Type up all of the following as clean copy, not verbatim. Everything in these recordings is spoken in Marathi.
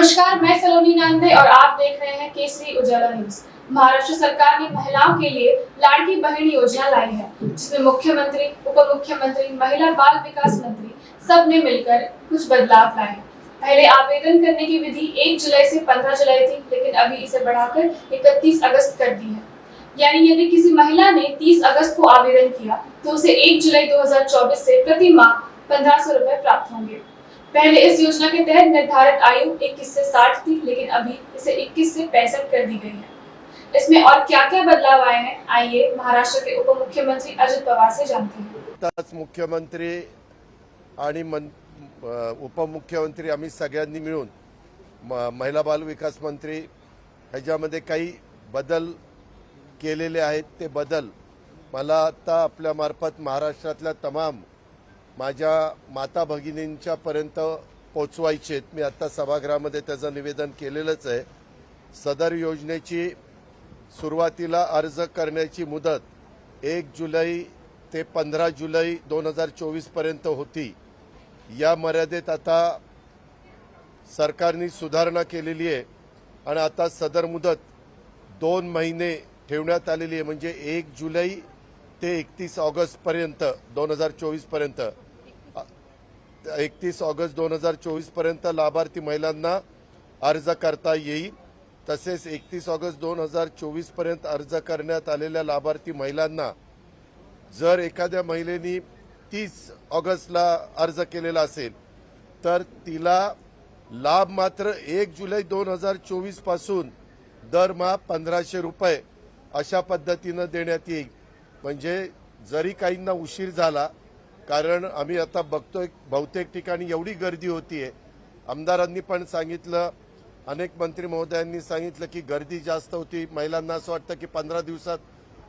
नमस्कार, मैं सलोनी नांदे और आप देख रहे हैं केसरी उजाला न्यूज। महाराष्ट्र सरकार ने महिलाओं के लिए लाड़की बहन योजना लाई है, जिसमें मुख्यमंत्री, उप मुख्यमंत्री, महिला बाल विकास मंत्री सब ने मिलकर कुछ बदलाव लाए हैं। पहले आवेदन करने की विधि 1 जुलाई से 15 जुलाई थी, लेकिन अभी इसे बढ़ाकर 31 अगस्त कर दी है। यानी यदि किसी महिला ने 30 अगस्त को आवेदन किया तो उसे 1 जुलाई 2024 से प्रति माह 1500 रुपए प्राप्त होंगे। पहले इस योजना के तहत निर्धारित आयु 21 से 60 थी, लेकिन अभी इसे 21 से 65 कर दी गई है। इसमें और क्या-क्या बदलाव आए हैं, आइए महाराष्ट्र के उप मुख्यमंत्री अजित पवार से जानते हैं। मुख्यमंत्री आणि उपमुख्यमंत्री आम्ही सगळ्यांनी मिळून महिला बाल विकास मंत्री ह्याच्यामध्ये काही बदल केलेले आहेत। ते बदल मला आता आपल्या मार्फत महाराष्ट्रातल्या तमाम माझ्या माता भगिनींच्या पर्यंत पोहोचवायचे। मी आता सभागृहामध्ये त्याचं निवेदन केलेलंच आहे। सदर योजनेची सुरुवातीला अर्ज करण्याची मुदत 1 जुलै ते 15 जुलै 2024 पर्यंत होती। या मर्यादेत आता सरकारने सुधारणा केलेली आहे आणि आता सदर मुदत 2 महिने ठेवण्यात आलेली आहे। म्हणजे 1 जुलै ते 31 ऑगस्ट पर्यंत 2024 पर्यंत 31 ऑगस्ट 2024 पर्यंत लाभार्थी महिलांना अर्ज करता येईल। तसेच 31 ऑगस्ट 2024 पर्यंत अर्ज करण्यात आलेल्या लाभार्थी महिलांना जर एखाद्या महिलेने 30 ऑगस्टला अर्ज केलेला असेल तर तिला लाभ मात्र 1 जुलै 2024 पासून दरमहा 1500 रुपये अशा पद्धतीने देण्यात येईल। म्हणजे जरी काहींना उशीर झाला, कारण आम्ही आता बघतोय बहुतेक ठिकाणी एवढी गर्दी होतीये। आमदारांनी पण सांगितलं, अनेक मंत्री महोदयांनी सांगितलं की गर्दी जास्त होती। महिलांना असं वाटतं की 15 दिवसात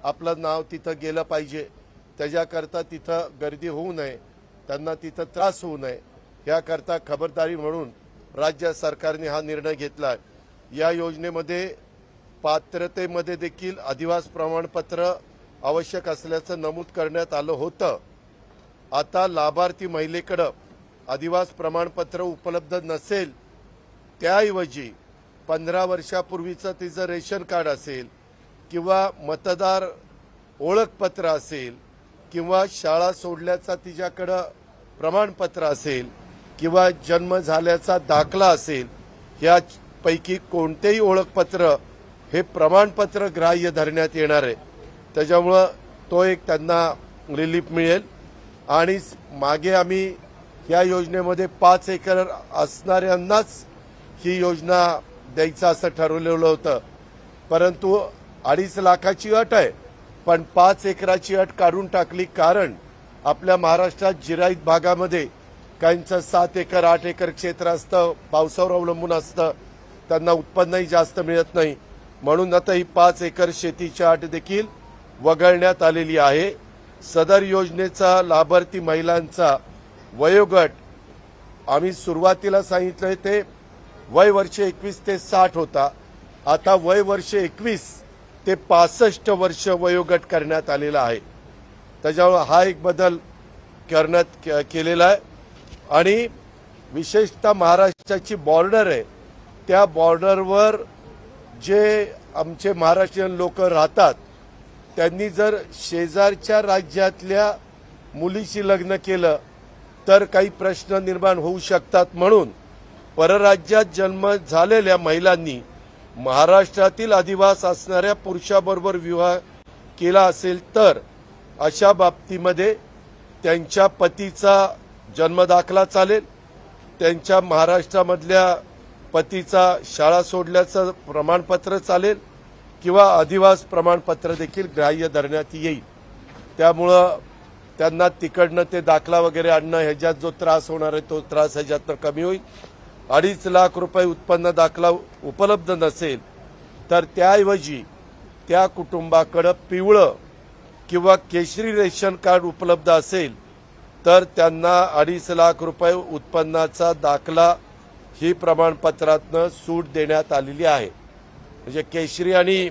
आपलं नाव तिथं गेलं पाहिजे, त्याच्याकरता तिथं गर्दी होऊ नये, त्यांना तिथं त्रास होऊ नये, याकरता खबरदारी म्हणून राज्य सरकारने हा निर्णय घेतला। या योजनेमध्ये पात्रतेमध्ये देखील अधिवास प्रमाणपत्र आवश्यक असल्याचं नमूद करण्यात आलं होतं। आता लाभार्थी महिलेकडे अधिवास प्रमाणपत्र उपलब्ध नसेल त्याऐवजी 15 वर्षापूर्वीचं तिचं रेशन कार्ड असेल किंवा मतदार ओळखपत्र असेल किंवा शाळा सोडल्याचा तिच्याकडे प्रमाणपत्र असेल किंवा जन्म झाल्याचा दाखला असेल, यापैकी कोणतेही ओळखपत्र हे प्रमाणपत्र ग्राह्य धरण्यात येणार आहे। त्याच्यामुळे तो एक त्यांना रिलीफ मिळेल। आणि मागे आम्ही या योजनेमध्ये 5 एकर असणाऱ्यांनाच ही योजना द्यायचं असं ठरवलेलं होतं, परंतु 2.5 लाखाची अट आहे, पण 5 एकराची अट काढून टाकली। कारण आपल्या महाराष्ट्रात जिरायत भागामध्ये काहींचं 7 एकर 8 एकर क्षेत्र असतं, पावसावर अवलंबून असतं, त्यांना उत्पन्नही जास्त मिळत नाही। म्हणून आता ही 5 एकर शेतीची अट देखील वगळण्यात आलेली आहे। सदर योजनेचा लाभार्थी महिलांचा वयोगट आम्ही सुरुवातीला सांगितलं ते वय वर्ष 21 ते 60 होता, आता वय वर्ष 21 ते 65 वर्ष वयोगट करण्यात आलेला आहे। त्याच्यामुळे हा एक बदल करण्यात केलेला आहे। आणि विशेषतः महाराष्ट्राची बॉर्डर आहे, त्या बॉर्डरवर जे आमचे महाराष्ट्रीयन लोक राहतात त्यांनी जर शेजारच्या राज्यातल्या मुलीशी लग्न केलं तर काही प्रश्न निर्माण होऊ शकतात। म्हणून परराज्यात जन्म झालेल्या महिलांनी महाराष्ट्रातील अधिवास असणाऱ्या पुरुषाबरोबर विवाह केला असेल तर अशा बाबतीमध्ये त्यांच्या पतीचा जन्मदाखला चालेल, त्यांच्या महाराष्ट्रामधल्या पतीचा शाळा सोडल्याचं प्रमाणपत्र चालेल किंवा अधिवास प्रमाणपत्र देखील ग्राह्य धरण्यात येईल। त्यामुळं त्यांना तिकडनं ते दाखला वगैरे आणणं ह्याच्यात जो त्रास होणार आहे तो त्रास ह्याच्यातनं कमी होईल। 2.5 लाख रुपये उत्पन्न दाखला उपलब्ध नसेल तर त्याऐवजी त्या कुटुंबाकडे पिवळं किंवा केशरी रेशन कार्ड उपलब्ध असेल तर त्यांना 2.5 लाख रुपये उत्पन्नाचा दाखला ही प्रमाणपत्रातनं सूट देण्यात आलेली आहे। म्हणजे केशरी आणि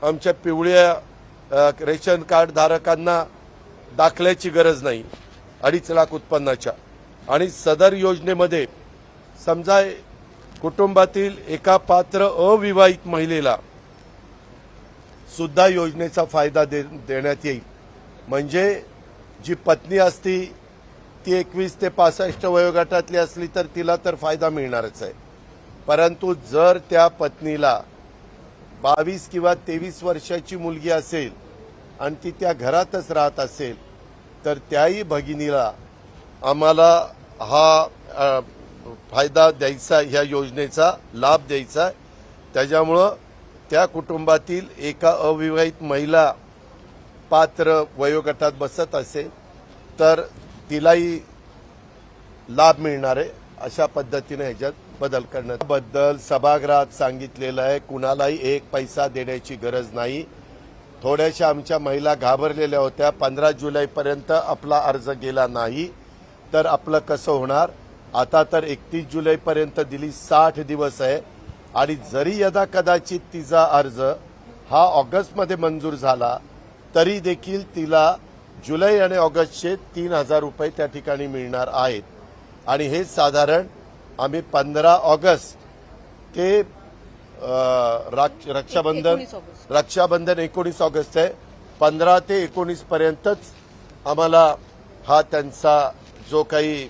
आमच्या पिवळ्या रेशन कार्ड धारकांना दाखल्याची गरज नाही 2.5 लाख उत्पन्नाच्या। आणि सदर योजनेमध्ये समजा कुटुंबातील एका पात्र अविवाहित महिलेला सुद्धा योजनेचा फायदा देण्यात येईल. म्हणजे जी पत्नी असती ती 21 ते 65 वयोगटातली असली तर तिला तर फायदा मिळणारच आहे. परंतु जर त्या पत्नीला 22 किंवा 23 वर्षाची मुलगी असेल आणि ती त्या घरातच राहत असेल तर त्याही भगिनीला आम्हाला हा फायदा द्यायचा, ह्या योजनेचा लाभ द्यायचा. त्याच्यामुळं त्या कुटुंबातील एका अविवाहित महिला पात्र वयोगटात बसत असेल तर तिलाही लाभ मिळणार आहे. अशा पद्धतीने ह्याच्यात बदल करण्याबद्दल सभागृहात सांगितलेलं आहे. कुणालाही एक पैसा देण्याची गरज नाही. थोड्याशा आमच्या महिला घाबरलेल्या होत्या. 15 जुलैपर्यंत आपला अर्ज गेला नाही तर आपलं कसं होणार. आता तर 31 जुलैपर्यंत दिली 60 दिवस आहे. आणि जरी यदा कदाचित तिचा अर्ज हा ऑगस्टमध्ये मंजूर झाला तरी देखील तिला जुलै आणि ऑगस्टचे 3,000 रुपये त्या ठिकाणी मिळणार आहेत. आणि हे साधारण आम्ही 15 ऑगस्ट ते रक्षाबंधन 19 ऑगस्ट आहे. 15 ते 19 पर्यंतच आम्हाला हा त्यांचा जो काही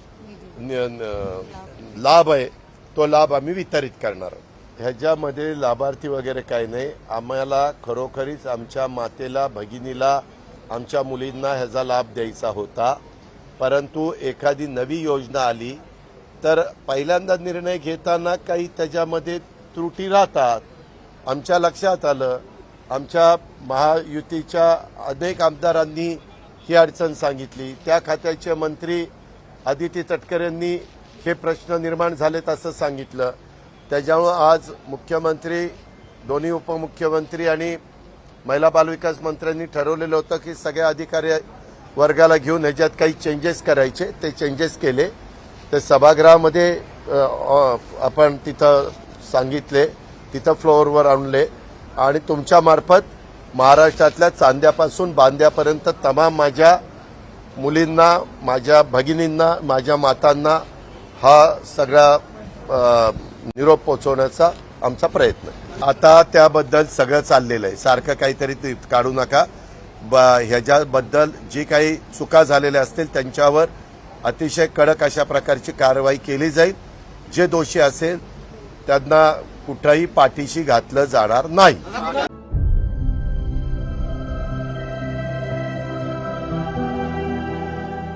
लाभ आहे तो लाभ आम्ही वितरित करणार आहोत. ह्याच्यामध्ये लाभार्थी वगैरे काही नाही. आम्हाला खरोखरीच आमच्या मातेला, भगिनीला, आमच्या मुलींना ह्याचा लाभ द्यायचा होता. परंतु एखादी नवी योजना आली तर पहिल्यांदा निर्णय घेताना काही त्याच्यामध्ये त्रुटी राहतात. आमच्या लक्षात आलं. आमच्या महायुतीच्या अनेक आमदारांनी ही अडचण सांगितली. त्या खात्याचे मंत्री आदिती तटकरे यांनी हे प्रश्न निर्माण झालेत असं सांगितलं. त्याच्यामुळे आज मुख्यमंत्री, दोन्ही उपमुख्यमंत्री आणि महिला बालविकास मंत्र्यांनी ठरवलेलं होतं की सगळ्या अधिकारी वर्गाला घेऊन ह्याच्यात काही चेंजेस करायचे. ते चेंजेस केले. ते सभागृहामध्ये आपण तिथं सांगितले, तिथं फ्लोअरवर आणले आणि तुमच्या मार्फत महाराष्ट्रातल्या चांद्यापासून बांद्यापर्यंत तमाम माझ्या मुलींना, माझ्या भगिनींना, माझ्या मातांना हा सगळा निरोप पोहोचवण्याचा आमचा प्रयत्न आहे. आता त्याबद्दल सगळं चाललेलं आहे. सारखं काहीतरी काढू नका. ह्याच्याबद्दल जी काही चुका झालेल्या असतील त्यांच्यावर अतिशय कडक अशा प्रकारची कारवाई केली जाईल. जे दोषी असेल त्यांना कुठंही पाठीशी घातलं जाणार नाही.